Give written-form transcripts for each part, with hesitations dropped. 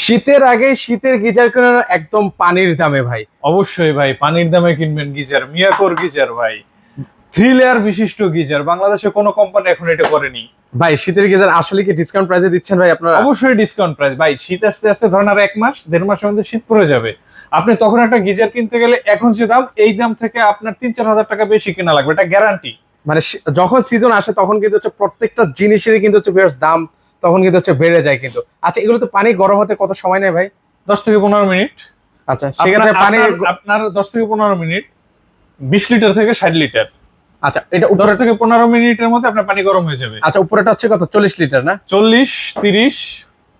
শীতের আগে শীতের গিজার কেনার একদম পানির দামে ভাই। অবশ্যই ভাই, পানির দামে কিনবেন গিজার, মিয়াকোর গিজার ভাই, 3 লেয়ার বিশিষ্ট গিজার। বাংলাদেশে কোনো কোম্পানি এখন এটা করেনি ভাই শীতের গিজার আসলে কি ডিসকাউন্ট প্রাইসে দিচ্ছেন ভাই আপনারা? অবশ্যই ডিসকাউন্ট প্রাইস ভাই। শীত আসতে আসতে ধরেন আর 1 মাস 1.5 মাসের মধ্যে শীত পড়ে যাবে। আপনি তখন একটা গিজার কিনতে গেলে এখন যে দাম, এই দাম থেকে আপনার 3-4 হাজার টাকা বেশি কেনা লাগবে, এটা গ্যারান্টি। মানে যখন সিজন আসে তখন কিন্তু হচ্ছে প্রত্যেকটা জিনিসেরই কিন্তু হচ্ছে বেশ দাম তখন কিন্তু হচ্ছে বেড়ে যায় কিন্তু। আচ্ছা এগুলো তো পানি গরম হতে কত সময় নেয় ভাই? 10 থেকে 15 মিনিট। আচ্ছা সেক্ষেত্রে পানি আপনার 10 থেকে 15 মিনিট, 20 লিটার থেকে 60 লিটার। আচ্ছা এটা 10 থেকে 15 মিনিটের মধ্যে আপনার পানি গরম হয়ে যাবে। আচ্ছা উপরেটা হচ্ছে কত, 40 লিটার না? 40, 30,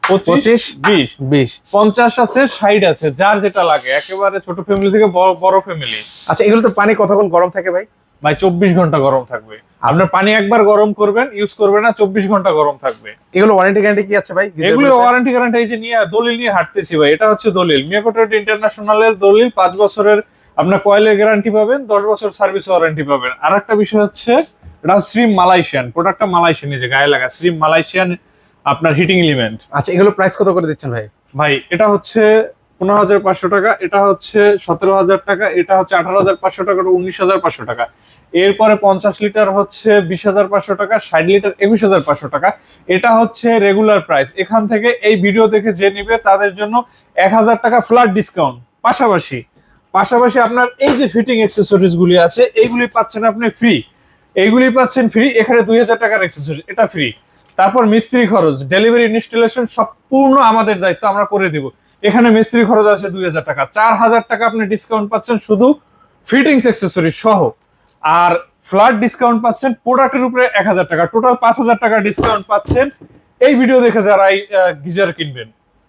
25, 20, 20 50 আছে, 60 আছে, যার যেটা লাগে। একেবারে ছোট ফ্যামিলি থেকে বড় ফ্যামিলি। আচ্ছা এগুলো তো পানি কতক্ষণ গরম থাকে ভাই? ভাই 24 ঘন্টা গরম থাকবে। আপনার পানি একবার গরম করবেন, ইউজ করবেন না, 24 ঘন্টা গরম থাকবে। এগুলো ওয়ারেন্টি গ্যারান্টি কি আছে ভাই? এগুলো ওয়ারেন্টি গ্যারান্টি, এই যে নিয়ে দলিল নিয়ে হাঁটতেছি ভাই, এটা হচ্ছে দলিল, মিয়াকো ট্রেড ইন্টারন্যাশনালের দলিল। 5 বছরের আপনার কয়েলের গ্যারান্টি পাবেন, 10 বছর সার্ভিস ওয়ারেন্টি পাবেন। আর একটা বিষয় হচ্ছে এটা শ্রীম মালয়েশিয়ান প্রোডাক্টটা, মালয়েশিয়ান, যে গায়ে লাগা শ্রীম মালয়েশিয়ান আপনার হিটিং এলিমেন্ট। আচ্ছা এগুলো প্রাইস কত করে দিচ্ছেন ভাই? ভাই এটা হচ্ছে 15,500 টাকা, এটা হচ্ছে 17,000 টাকা, এটা হচ্ছে 18,500 টাকা, 19,500 টাকা। এরপরে 50 লিটার হচ্ছে 20,500 টাকা, 60 লিটার 21,500 টাকা। এটা হচ্ছে রেগুলার প্রাইস। এখান থেকে এই ভিডিও দেখে যে নিবে তাদের জন্য 1,000 টাকা ফ্ল্যাট ডিসকাউন্ট। পাশাপাশি আপনার এই যে ফিটিং অ্যাক্সেসরিজ গুলি আছে, এইগুলি পাচ্ছেন আপনি ফ্রি। এইগুলি পাচ্ছেন ফ্রি। এখানে 2,000 টাকার অ্যাক্সেসরিজ, এটা ফ্রি। তারপর মিস্ত্রি খরচ, ডেলিভারি, ইনস্টলেশন সম্পূর্ণ আমাদের দায়িত্ব, আমরা করে দিব। এখানে মিস্ত্রি খরচ আছে 2,000 টাকা। 4,000 টাকা আপনি ডিসকাউন্ট পাচ্ছেন শুধু ফিটিংস অ্যাক্সেসরিজ সহ। আর ফ্ল্যাট ডিসকাউন্ট পাচ্ছেন প্রোডাক্টের উপরে 1,000 টাকা। টোটাল 5,000 টাকা ডিসকাউন্ট পাচ্ছেন এই ভিডিও দেখে যারা গিজার কিনবেন।